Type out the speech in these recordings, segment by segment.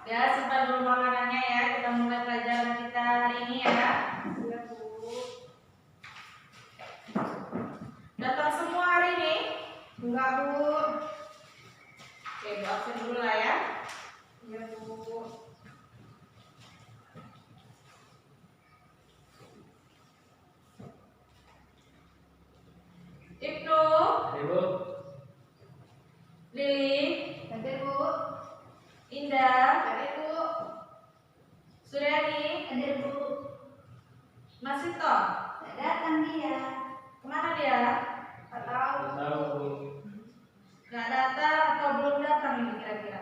Ya, simpan dulu makanannya ya. Kita mulai pelajaran kita hari ini ya. Iya, Bu. Datang semua hari ini? Enggak, Bu. Oke, Bu absen dulu lah ya. Iya, Bu. Ibnu, Ibu, Lili, Hadir, Bu. Indah, Hadir, Bu. Suryani, Hadir, Bu. Mas Sito. Tidak datang dia. Kemana dia? Tak tahu. tahu Bu. Nggak datang atau belum datang ini kira-kira?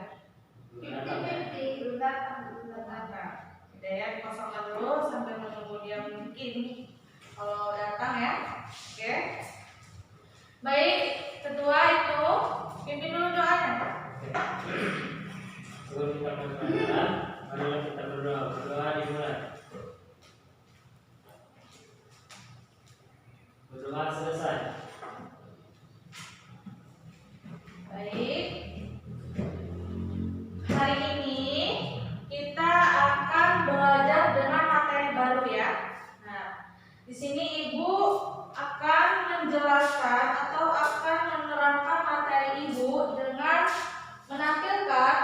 Belum datang, belum datang. Nah, udah ya, dikosongkan dulu sampai menunggu dia mungkin kalau datang ya. Oke. Baik, ketua itu pimpin dulu doanya. Sebelum kita berbicara, marilah kita berdoa. Berdoa dimulai. Berdoa selesai. Baik. Hari ini kita akan belajar dengan materi baru ya. Nah, di sini Ibu akan menjelaskan atau akan menerangkan materi Ibu dengan menampilkan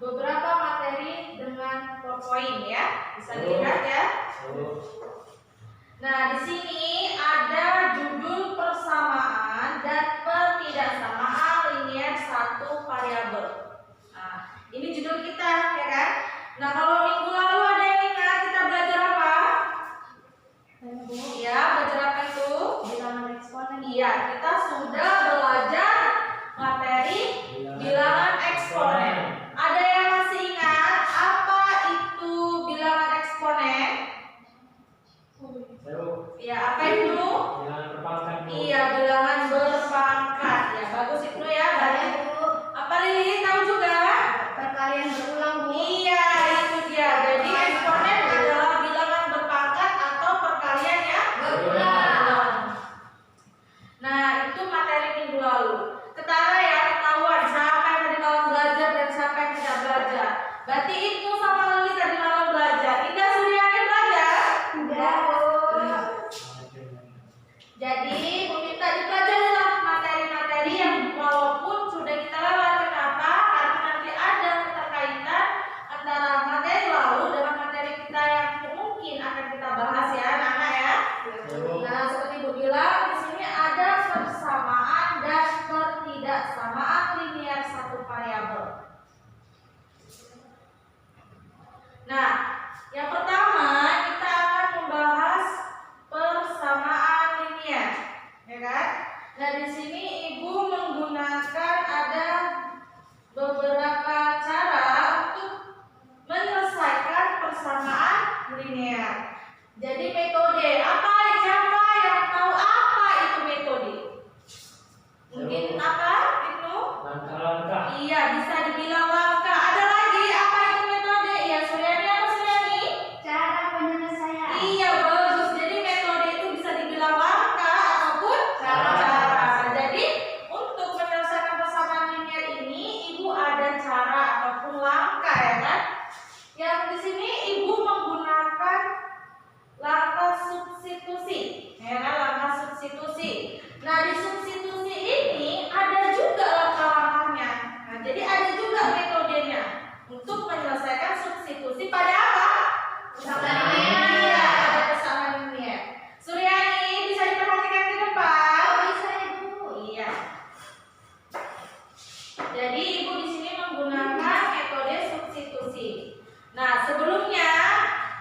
beberapa materi dengan PowerPoint ya. Bisa dilihat ya. Nah, di sini ada judul persamaan dan pertidaksamaan linier satu variabel. Nah, ini judul kita ya kan? Nah, kalau minggu lalu ada yang ingat kita belajar apa? Bu. Ya, belajar apa itu? Bilangan eksponen. Iya, kita sudah belajar materi bilangan eksponen. Ada yang masih ingat apa itu bilangan eksponen? Ya, apa itu? Jangan berpangkat Bu. Iya, bilangan berpangkat. Ya, bagus itu ya. Kalian, Baik. Bu. Apa Lili tahu juga? Perkalian berulang, Bu. Iya, itu dia. Jadi eksponen adalah bilangan berpangkat atau perkalian ya berulang. Nah, itu materi minggu lalu. Ketara ya, ketahuan siapa yang tadi malam belajar dan siapa yang tidak belajar. Berarti itu sama Lili tadi malam belajar. Indah Suryani belajar? Enggak, Bu. Jadi, Bu minta dipelajarilah materi-materi yang walaupun sudah kita lewat. Kenapa? Karena nanti ada keterkaitan antara materi lalu dengan materi kita yang mungkin akan kita bahas ya, anak-anak ya. Nah, seperti Bu bilang, di sini ada persamaan dan pertidaksamaan linier satu variabel. Nah, yang pertama kita akan membahas persamaan linier, ya kan? Nah, di sini Ibu menggunakan ada beberapa cara untuk menyelesaikan persamaan linier. Jadi metode apa? Siapa yang tahu apa itu metode? Mungkin apa itu? Langkah-langkah. Iya, bisa dibilang langkah. Ada lagi apa itu metode? Ya, Suryani apa Suryani? Cara penyelesaian. Iya, bagus. Jadi metode itu bisa dibilang langkah ataupun cara. Jadi untuk menyelesaikan persamaan linier ini, Ibu ada cara ataupun langkah ya kan? Yang di sini Ibu menggunakan langkah substitusi, ya kan? Langkah substitusi. Nah, di substitusi ini ada juga langkah-langkahnya. Nah, jadi ada juga metodenya untuk menyelesaikan substitusi pada apa? Persamaan linier. Iya, pada persamaan linier. Suryani bisa diperhatikan ke depan. Bisa, Ibu. Iya. Jadi Ibu di sini menggunakan metode substitusi. Nah, sebelumnya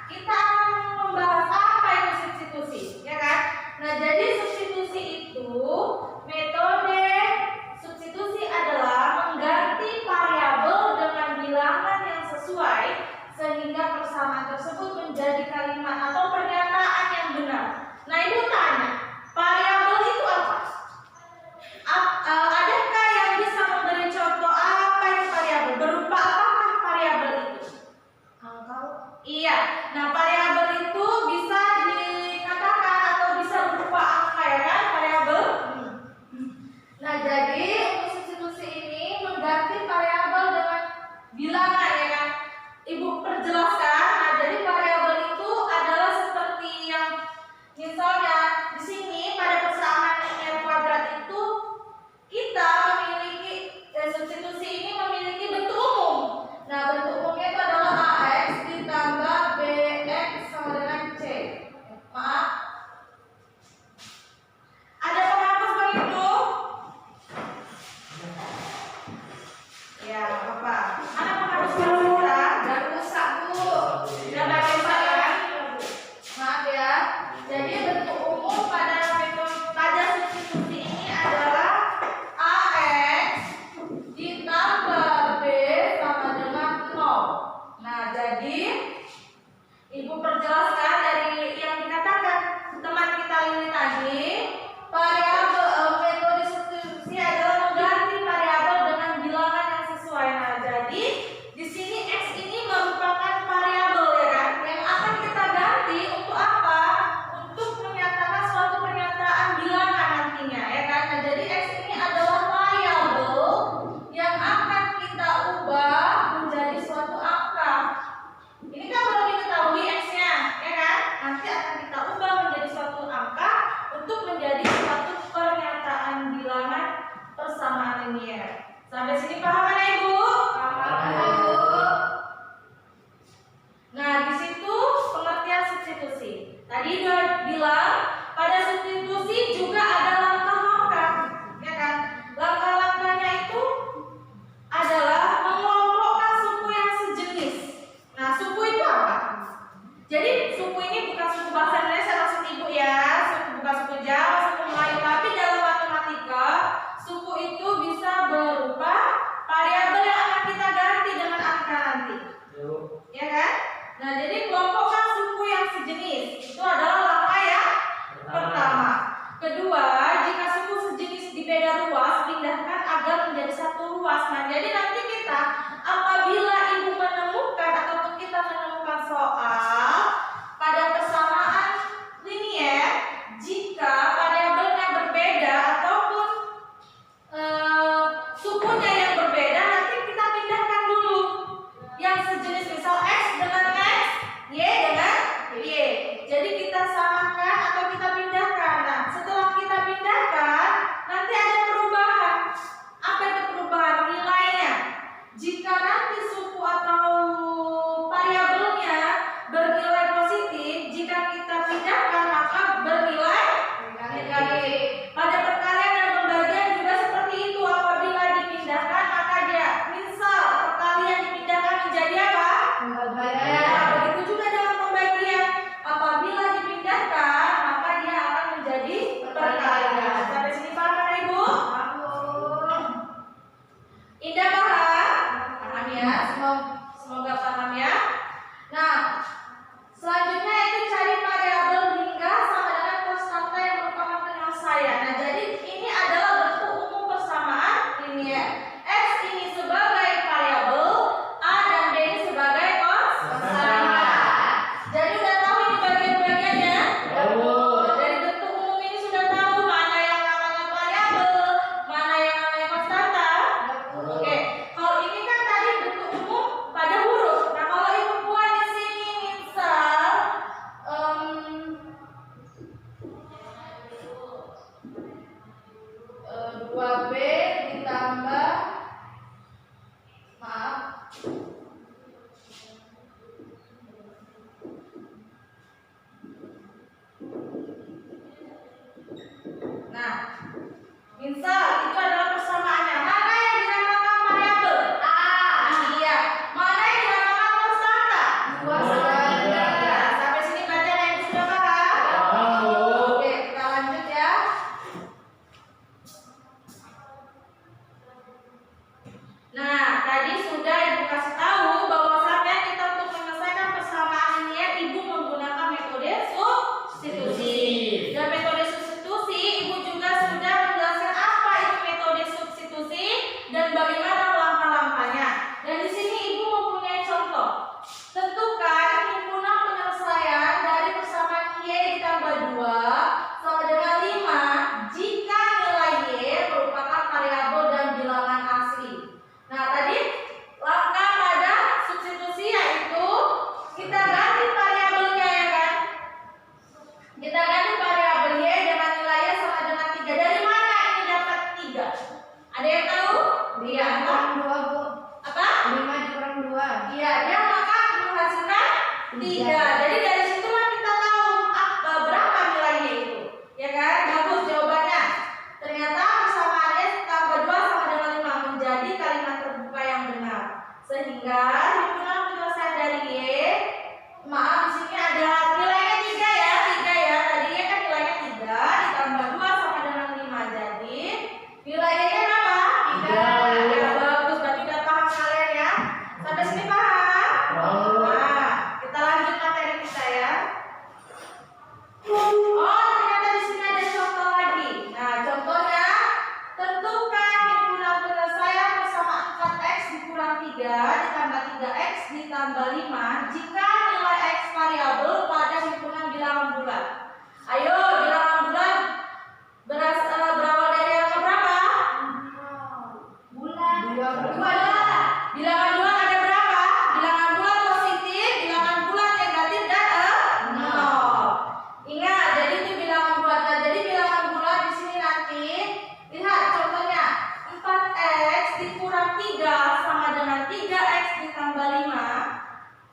kita akan membahas apa itu substitusi, ya kan? Nah, jadi substitusi itu metode substitusi adalah mengganti variabel Ya kan? Nah, jadi kelompokkan suku yang sejenis. Itu adalah langkah yang pertama. Kedua, jika suku sejenis di beda ruas, pindahkan agar menjadi satu ruas. Nah, jadi nanti kita apabila ibu menemukan ataupun kita menemukan soal pada persamaan linier, jika variabelnya berbeda ataupun sukunya yang berbeda, nanti kita pindahkan dulu yang sejenis, misal X dengan X, Y dengan Y. Jadi kita samakan atau kita pindahkan. Nah, setelah kita pindahkan, nanti ada perubahan. Apa itu perubahan? Nilainya. Jika nanti suku atau variabelnya bernilai positif, jika kita pindahkan maka bernilai negatif. Pada perkalian dan pembagian juga seperti itu. Apabila dipindahkan maka dia, misal perkalian dipindahkan menjadi apa? Nah, begitu juga dengan pembagian. Apabila dipindahkan maka dia akan menjadi perkalian. Sampai sini paham kan Ibu? Indah paham? Paham ya? Semoga paham ya. Nah, selanjutnya itu cari variabel hingga sama dengan konstanta yang merupakan penyelesaian. Nah, jadi ini adalah bentuk umum persamaan linier. X ini sebagai variabel, A dan B ini sebagai konstanta. Jadi udah tahu ini bagian-bagiannya? Dari bentuk umum ini sudah tahu mana yang namanya variabel, mana yang namanya konstanta. Oke, kalau ini kan tadi bentuk umum pada huruf. Nah, kalau ibu buat di sini misal 2B ditambah, maaf, nah, misal itu adalah persamaannya. Mana yang dinamakan variabel? A. Iya. Mana yang dinamakan konstanta? 2/3. Sampai sini bacaan yang sudah paham? Oke, kita lanjut ya. Nah, tadi sudah Ibu kasih tahu bahwasannya kita untuk menyelesaikan persamaan linier Ibu menggunakan metode substitusi. Dan metode substitusi Ibu juga sudah menjelaskan apa itu metode substitusi dan bagaimana langkah-langkahnya. Dan di sini Ibu mempunyai contoh. Tentukan himpunan penyelesaian dari persamaan Y ditambah 2 sama dengan 5 jika nilai Y merupakan variabel dan bilangan asli. Nah, tadi langkah pada substitusi yaitu kita ganti variabelnya ya kan? Kita ganti variabel Y dengan nilainya sama dengan 3. Dari mana ini dapat 3? Ada yang tahu? Iya, apa? 5 dikurang 2. Iya, dia maka menghasilkan 3. Jadi dari situlah kita tahu berapa nilainya itu. Ya kan? Bagus jawabannya. Ternyata persamaannya tambah 2 sama dengan 5 menjadi kalimat terbuka yang benar. Sehingga himpunan penyelesaian dari Y, maaf di sini ada nilainya 3 ya. 3 ya. Tadi Y kan nilainya 3 ditambah 2 sama dengan 5. Jadi nilainya berapa? 3. Ya, bagus. Berarti udah paham kalian ya. Sampai sini paham? Nah, kita lanjut materi kita ya. Oh, ternyata di sini ada contoh lagi. Nah, contohnya tentukan himpunan penyelesaian persamaan 4x dikurang 3 ditambah 3x ditambah 5 jika nilai x variabel pada himpunan bilangan bulat. Ayo, bilangan bulat berawal dari angka berapa? Bulan. 2. Bilangan bulat ada berapa? Bilangan bulat positif, bilangan bulat negatif dan 0. Ingat, jadi itu bilangan bulat. Nah, jadi bilangan bulat di sini nanti lihat contohnya 4x dikurang 3 sama dengan 3x ditambah 5.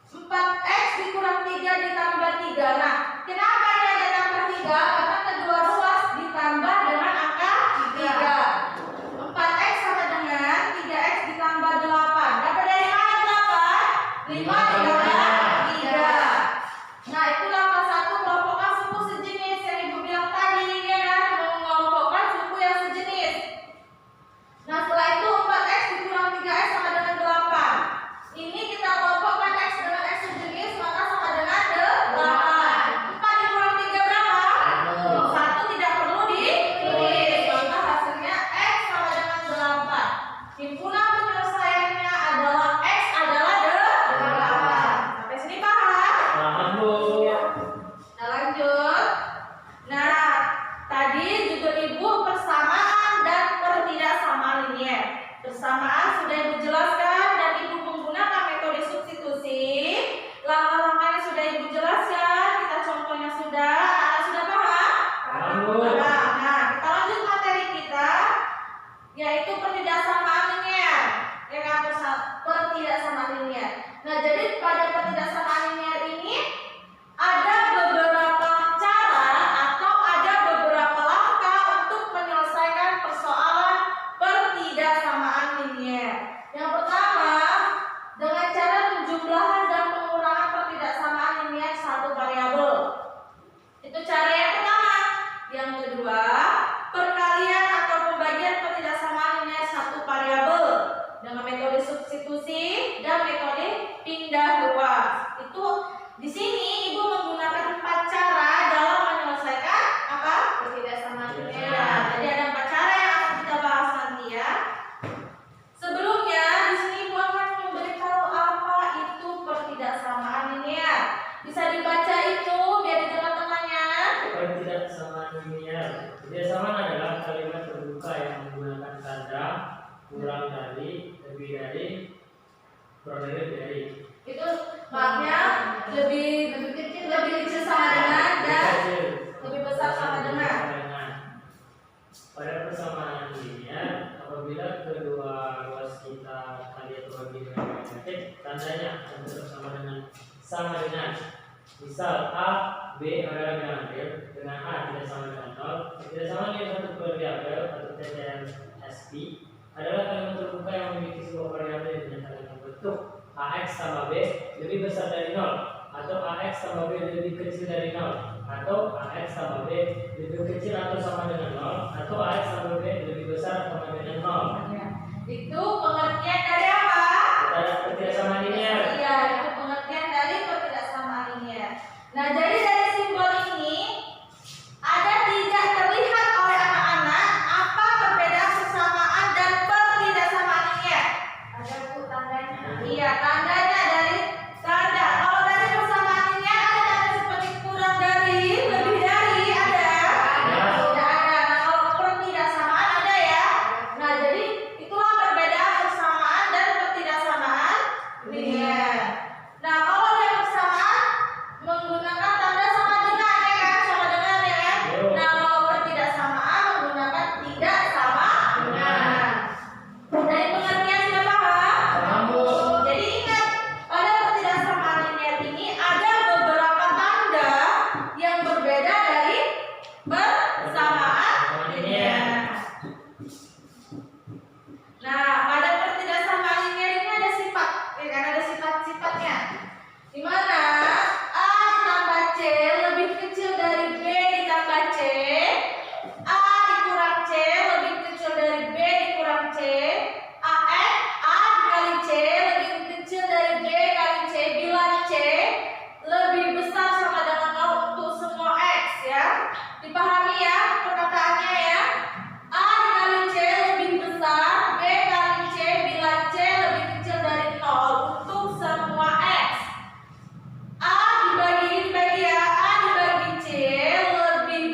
4x dikurang 3 ditambah 3. Nah, kenapa ini ada tambah 3? Karena kedua ruas ditambah dengan angka 3. 4x sama dengan 3x ditambah 8. Dapat dari mana 8? 5 ditambah 3. Nah, itu langkah 1, kelompokkan suku sejenis yang Ibu bilang tadi ya kan, mengelompokkan suku yang sejenis. Nah, setelah itu 4x dikurang 3x sama dengan 8. Ini kita kelompokkan x linear. Nah, jadi pada ketidaksamaan linear ini ada beberapa cara atau ada beberapa langkah untuk menyelesaikan persoalan pertidaksamaan linear. Yang pertama, dengan cara penjumlahan dan pengurangan pertidaksamaan linear satu variabel. Itu cara yang pertama. Yang kedua, perkalian atau pembagian pertidaksamaan linear satu variabel dengan metode substitusi dan metode pindah ruas. Itu di sini Ibu menggunakan 4 cara dalam menyelesaikan apa? Pertidaksamaan Ya, linear. jadi ada 4 cara yang akan kita bahas nanti ya. Sebelumnya di sini Ibu akan memberitahu apa itu pertidaksamaan linear. Bisa dibaca itu biar didengar temannya. Pertidaksamaan linear. Pertidaksamaan adalah kalimat terbuka yang menggunakan tanda kurang dari, lebih dari, kurang dari, lebih dari. Itu maksudnya lebih kecil sama dengan dan lebih besar sama dengan. Pada persamaan linear, apabila kedua ruas kita kali atau bagi dengan negatif, tandanya akan tetap sama dengan. Misal A, B adalah bilangan real, dengan A tidak sama dengan 0. Pertidaksamaan linear satu variabel atau TTLSP adalah kalimat terbuka yang memiliki sebuah variabel yang dinyatakan dalam bentuk AX tambah B lebih besar dari 0, atau AX tambah B lebih kecil dari 0, atau AX tambah B lebih kecil atau sama dengan 0, atau AX tambah B lebih besar atau sama dengan 0. Ya. Itu pengertian dari apa? Ada pertidaksamaan linear. Iya, itu pengertian dari pertidaksamaan linear. Nah, jadi dari simbol ini ada tidak terlihat oleh anak-anak apa perbedaan persamaan dan pertidaksamaan linear. Ada Bu tandanya. Iya, tandanya dari tanda. Kalau dari persamaan linear ada tanda seperti kurang dari, lebih dari, ada? Tidak ada. Nah, kalau pertidaksamaan ada ya. Nah, jadi itulah perbedaan persamaan dan pertidaksamaan linear. Nah, kalau dari persamaan menggunakan tanda sama dengan ya kan, sama dengan ya kan. Nah, kalau pertidaksamaan menggunakan tidak sama dengan. Dari pengertian sudah paham? Paham, Bu. Jadi ingat, pada pertidaksamaan linear ini ada beberapa tanda yang berbeda dari persamaan linear. Nah, pada pertidaksamaan linear ini ada sifat, ya kan, ada sifat-sifatnya. Di mana A ditambah C lebih kecil dari B ditambah C, A dikurang C lebih kecil dari B dikurang C, A dikali C lebih kecil dari B kali C bila C lebih besar sama dengan 0 untuk semua X ya. Dipahami ya perkataannya ya. A dikali C lebih besar B kali C bila C lebih kecil dari 0 untuk semua X. A dibagi ya, A dibagi C lebih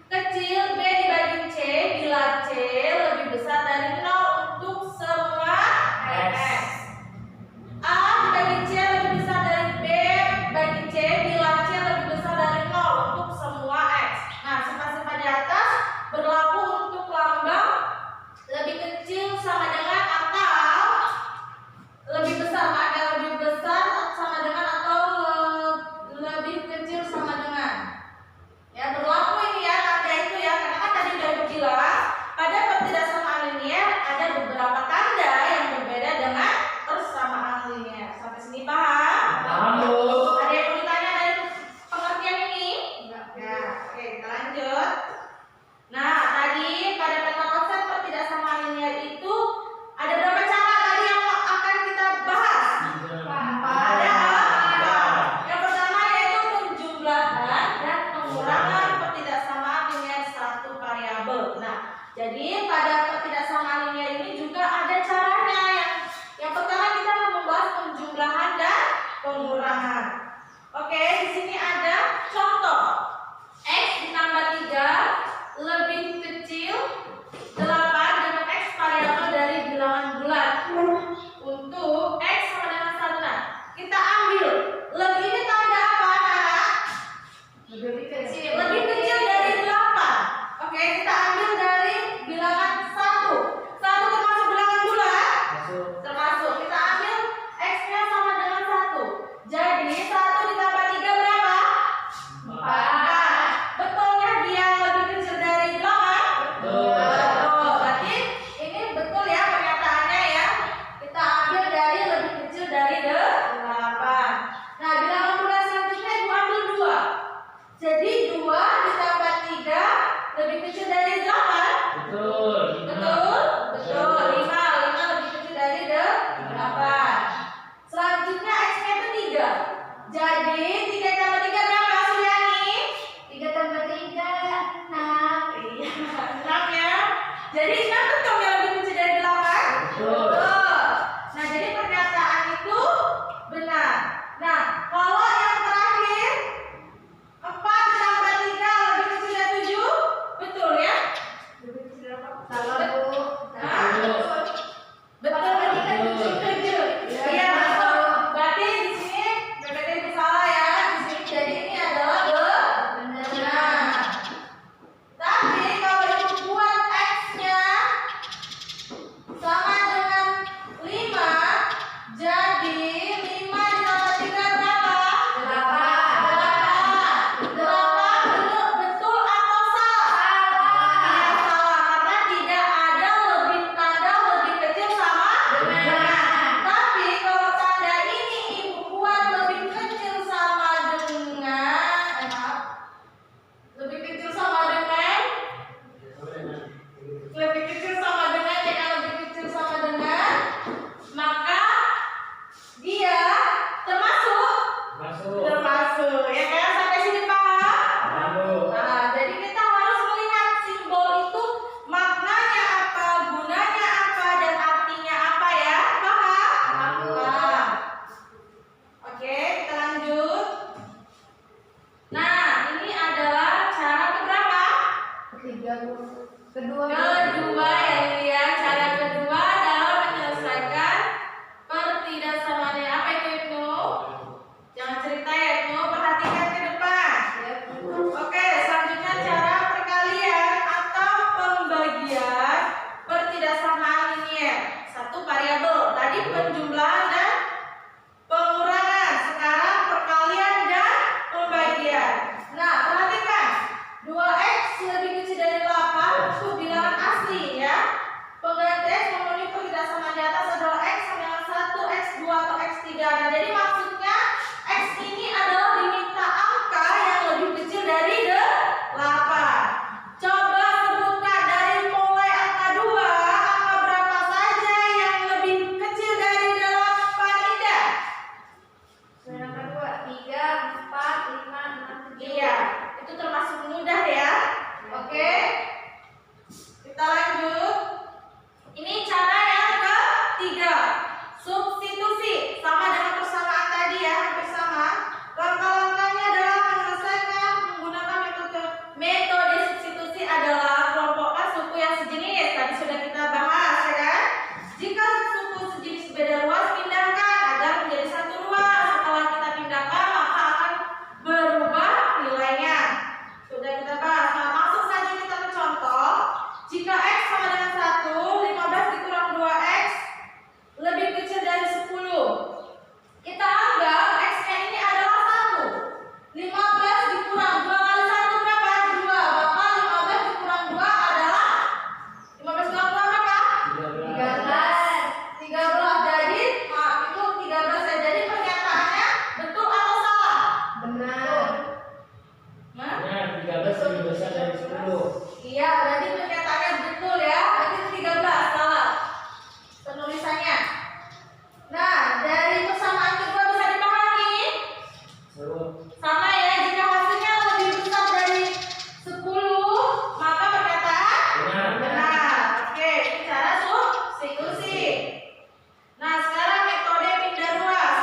kecil B dibagi C bila C lebih besar dari 0 untuk semua X. A dibagi C lebih besar dari B bagi C bila C lebih besar dari 0 untuk semua X. Nah, sifat-sifat di atas berlaku untuk lambang lebih kecil sama dengan atau lebih besar, lebih besar sama dengan atau lebih kecil sama dengan. Ya, berlaku ini ya tanda itu ya, karena kan tadi udah bilang pada pertidaksamaan linear ada beberapa tanda yang berbeda dengan persamaan linear. Sampai sini paham? Paham, Bu. Ada yang mau ditanya dari pengertian ini? Enggak. Ya, oke, kita lanjut. Nah, tadi pada peta konsep pertidaksamaan linear itu ada berapa cara tadi yang akan kita bahas? Ada apa? Yang pertama yaitu penjumlahan dan pengurangan pertidaksamaan linear satu variabel. Nah, jadi pada pertidaksamaan linear ini juga ada caranya. Yang pertama kita akan membahas penjumlahan dan pengurangan. Oke, di sini ada contoh. X ditambah 3 lebih kecil 8 dengan X variabel dari bilangan bulat. Untuk X sama dengan 1. Nah, kita ambil lebih ini tanda apa anak? Lebih kecil. Lebih kecil dari 8. Oke, kita ambil dari bilangan 1. 1 termasuk bilangan bulat? Masuk. Termasuk. Kita ambil X-nya 1 3. Nah, jadi maksudnya X ini adalah diminta angka yang lebih kecil dari 8. Coba sebutkan dari mulai angka 2, angka berapa saja yang lebih kecil dari 8, Indah? Yang kedua 3, 4, 5, 6, 7. Iya, itu termasuk mudah ya. Oke. Kita lanjut. Ini cara yang ketiga. Substitusi. Sama dengan persamaan tadi ya, hampir sama. Langkah-langkahnya adalah menyelesaikan menggunakan metode substitusi adalah kelompokkan suku yang sejenis. Tadi sudah kita bahas ya kan? Jika suku sejenis beda ruas, pindahkan agar menjadi satu ruas. Setelah kita pindahkan, maka akan berubah nilainya. Sudah kita bahas. Nah, langsung saja kita ke contoh. Jika X sama dengan 1, 15 dikurang 2X lebih kecil dari 10. Kita anggap X-nya ini adalah 1. 15 dikurang 2 kali 1 berapa? 2. Maka 15 dikurang 2 adalah 15 dikurang 2 berapa? 13. 13. Jadi, itu 13 ya. Jadi pernyataannya betul atau salah? Benar. Nah, Benar, 13 lebih besar dari 10. iya, berarti pernyataannya betul ya. Berarti itu 13, salah penulisannya. Nah, dari persamaan kedua bisa dipahami? Seru. Sama ya, jika hasilnya lebih besar dari 10, maka perkataan Benar. benar. Oke, ini cara substitusi. Nah, sekarang metode pindah ruas.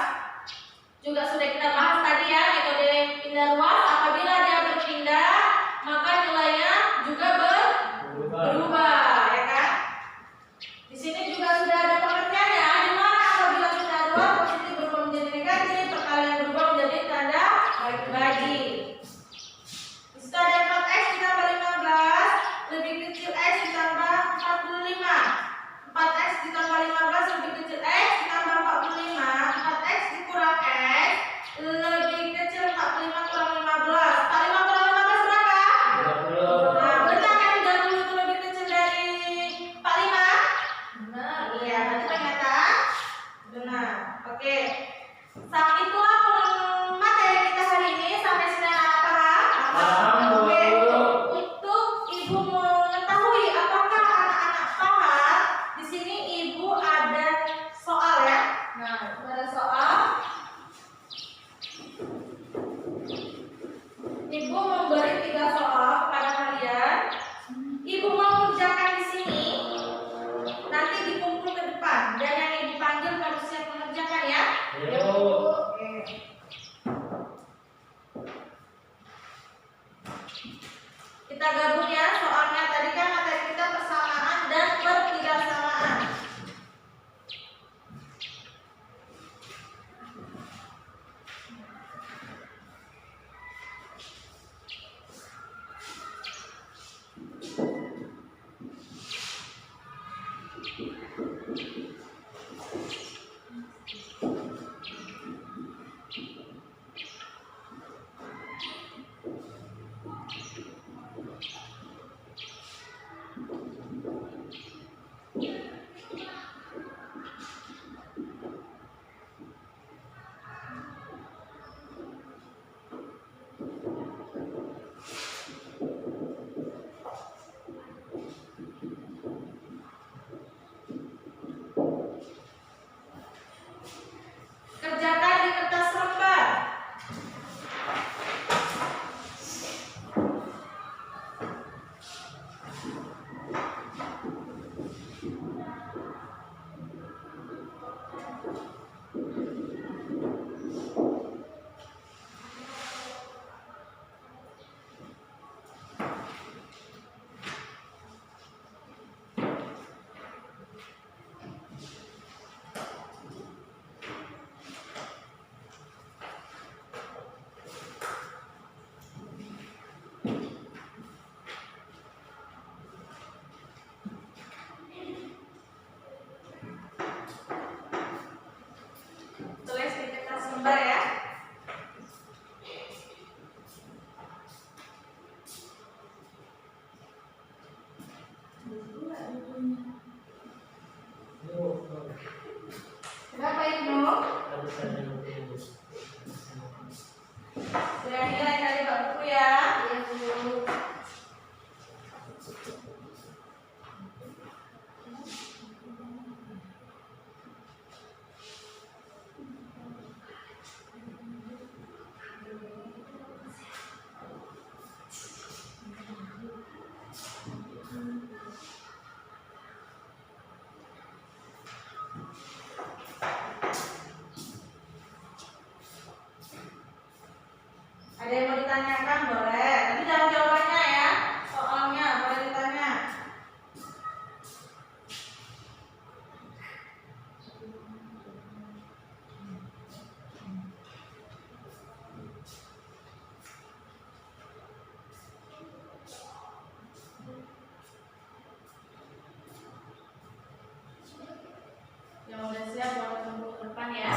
Juga sudah kita bahas tadi ya, metode pindah ruas. Apabila dia berpindah, maka nilainya juga berubah, ya kan? Di sini juga sudah ada pengertiannya. Di mana apabila pindah ruas positif berubah menjadi negatif, perkalian berubah menjadi tanda bagi. Di situ ada 4X ditambah 15 lebih kecil X ditambah 45. 4X ditambah 15 lebih kecil X ditambah 45. 4X dikurang X lebih kecil 45 kurang 15. 45 kurang 15 berapa? 30. Nah, benar kan 30 itu lebih kecil dari 45? Benar. Iya, berarti pernyataan benar. Oke. Saat itulah materi kita hari ini. Sampai sini anak paham? Paham, Bu. Oke. Untuk Ibu mengetahui apakah anak-anak paham, di sini Ibu ada soal ya. Nah, Ibu ada soal. Ibu memberi 3 soal kepada kalian. Ibu mau mengerjakan di sini. Nanti dikumpul ke depan dan yang Ibu panggil harus siap mengerjakan ya. Ayo. Oke. Sudah nilai dari Pak Buku ya. Iya, Bu. Ada yang mau ditanyakan boleh, tapi jangan jawabannya ya. Soalnya boleh ditanya. Yang udah siap boleh tunggu ke depan ya.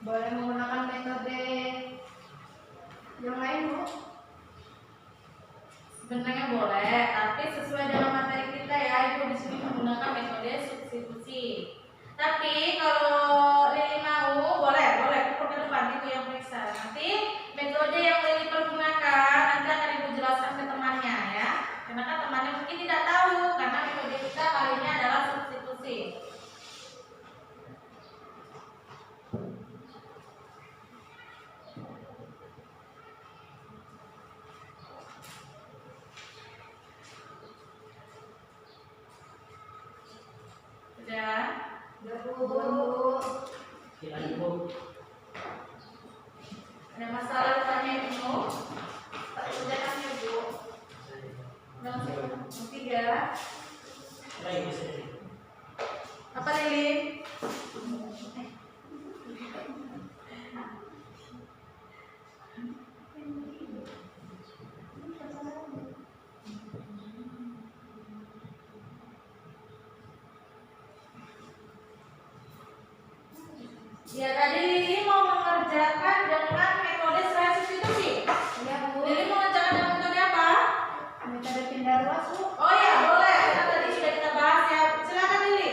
Boleh menggunakan metode yang lain, Bu? Sebenarnya boleh, tapi sesuai dengan materi kita ya. Ibu di sini menggunakan metode substitusi. Tapi kalau Lili mau, boleh pukul ke depan itu yang periksa. Nanti metode yang Lili pergunakan nanti akan Ibu jelaskan ke temannya ya. Karena kan temannya mungkin tidak tahu karena metode kita kali ini adalah substitusi. Sudah? Udah, Bu. Silakan Bu. Ada masalah tanya Ibu? Tak kerjakannya, Bu. Nomor 3. Lagi Bu sini. Apa Lili? Ya tadi Lili mau mengerjakan dengan metode selain substitusi. Iya, Bu. Lili mau mengerjakan dengan metode apa? Metode pindah ruas, Bu. Oh ya boleh, karena tadi sudah kita bahas ya. Silakan Lili.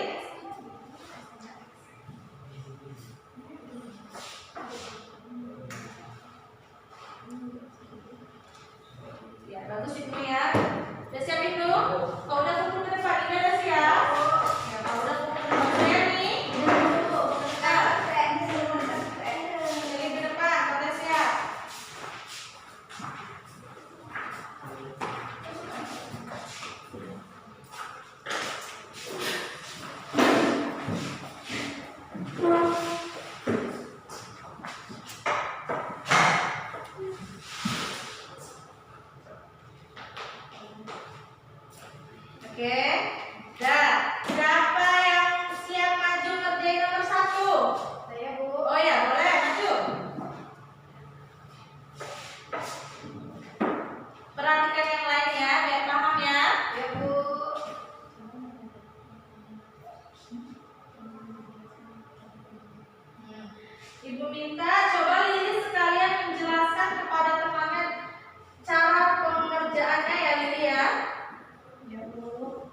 Ya bagus Ibu ya. Udah siap itu? Kalau udah kumpul ke depan ini udah siap? Ya kalau udah kumpul ke depan saya nih. Lili ke depan, udah siap. Oke, dah. Siapa yang siap maju ngerjain nomor 1? Saya, Bu. Oh ya, boleh maju. Perhatikan yang lain ya, biar paham ya. Ya, Bu. Ibu minta coba Lili sekalian menjelaskan kepada temannya cara pengerjaannya ya Lili ya. Ya, Bu.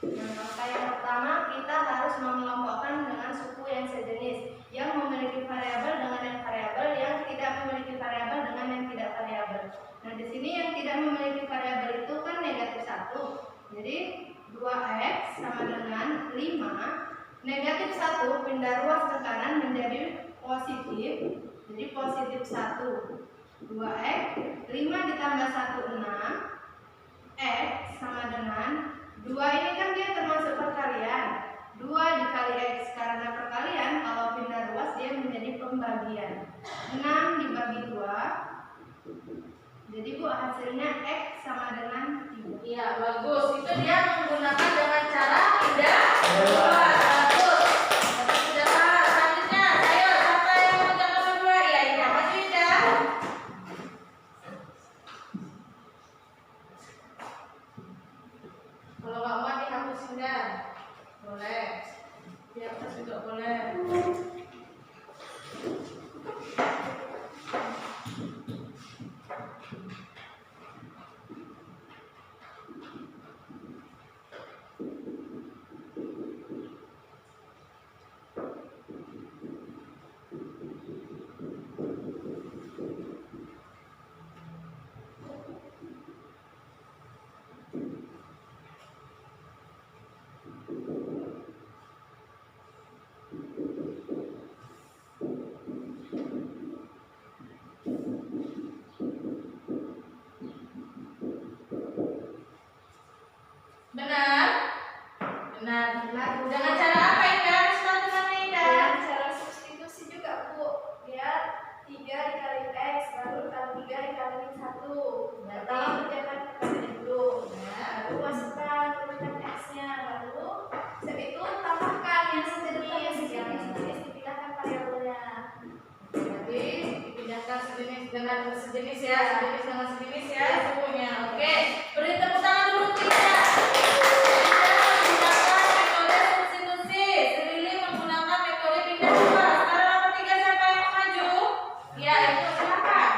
Langkah yang pertama, kita harus mengelompokkan dengan suku yang sejenis, yang memiliki variabel dengan yang variabel, yang tidak memiliki variabel dengan yang tidak variabel. Nah, di sini yang tidak memiliki variabel itu kan negatif 1. Jadi 2x sama dengan 5. Negatif 1 pindah ruas ke kanan menjadi positif. Jadi positif 1. 2x 5 ditambah 1 6. X sama dengan 2 ini kan dia termasuk perkalian. 2 dikali X karena perkalian, kalau pindah ruas dia menjadi pembagian. 6 dibagi 2. Jadi Bu, hasilnya X sama dengan 3. Iya, bagus. Itu dia menggunakan dengan cara pindah ruas. Bagus. Tapi sudah Pak. Selanjutnya, ayo siapa yang mau mengerjakan nomor 2? Iya, iya, maju Indah. Kalau nggak mau dihapus Indah. Boleh. Di atas juga boleh. Benar? Benar. Benar, Bu. Dengan cara apa Indah? Setelah dengan Indah. Dengan cara substitusi juga, Bu. Dia 3 dikali X, lalu kali 3 dikali 1. Pertama kerjakan perkalian dulu. Lalu masukkan urutan X-nya. Lalu setelah itu tambahkan yang sejenis. Yang sejenis dipindahkan variabelnya. Jadi dipindahkan sejenis dengan sejenis ya, sejenis dengan sejenis ya sukunya. Oke, beri tepuk tangan dulu kita. Menggunakan metode substitusi, Srili menggunakan metode pindah dua. Sekarang nomor 3 siapa yang maju? Ya, itu silakan.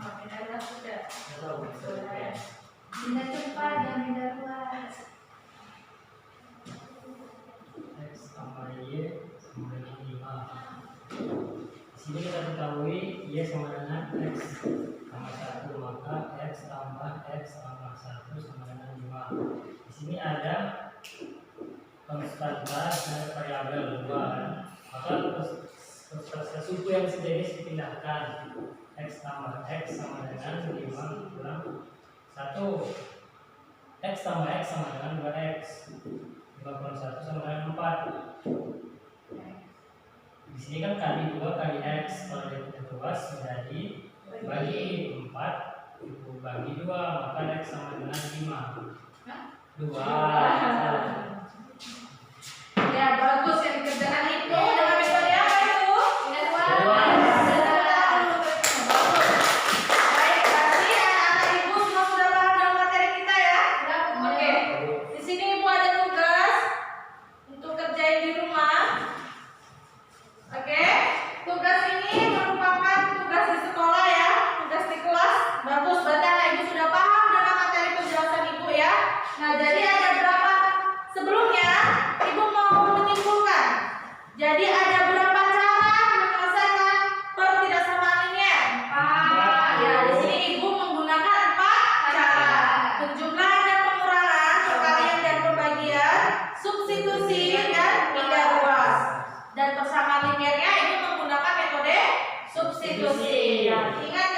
Oh, pindah dua sudah. Pindah cepat dan pindah luas. X tambah Y sama dengan 5. Di sini kita ketahui Y sama dengan X tambah 1, maka X tambah 1 sama dengan 5. Di sini ada konstanta dan variabel 2. Maka konstanta suku yang sejenis dipindahkan. X tambah X sama dengan 5 kurang 1. X tambah X sama dengan 2X. 5 kurang 1 sama dengan 4. Di sini kan kali 2 kali X. Kalau dia luas menjadi bagi 4 bagi 2, maka X sama dengan 5. 2. Ya, bagus yang dikerjakan itu dengan metode apa itu? Pindah Dua. luas. Baik, berarti anak-anak ibu semua sudah paham dengan materi kita ya? Sudah, Bu. Oke, di sini ibu ada tugas untuk kerjain di rumah. Oke, tugas ini merupakan tugas di sekolah ya, tugas di kelas. Bagus, berarti anak ibu sudah paham dengan materi penjelasan ibu ya. Nah, jadi ada berapa? Sebelumnya ibu mau menyimpulkan. Jadi ada berapa cara menyelesaikan pertidaksamaan linear? 4. Ya, di sini ibu menggunakan 4 cara. Penjumlahan dan pengurangan, perkalian dan pembagian, substitusi dan pindah ruas. Dan persamaan linearnya ibu menggunakan metode substitusi. Ya, ingat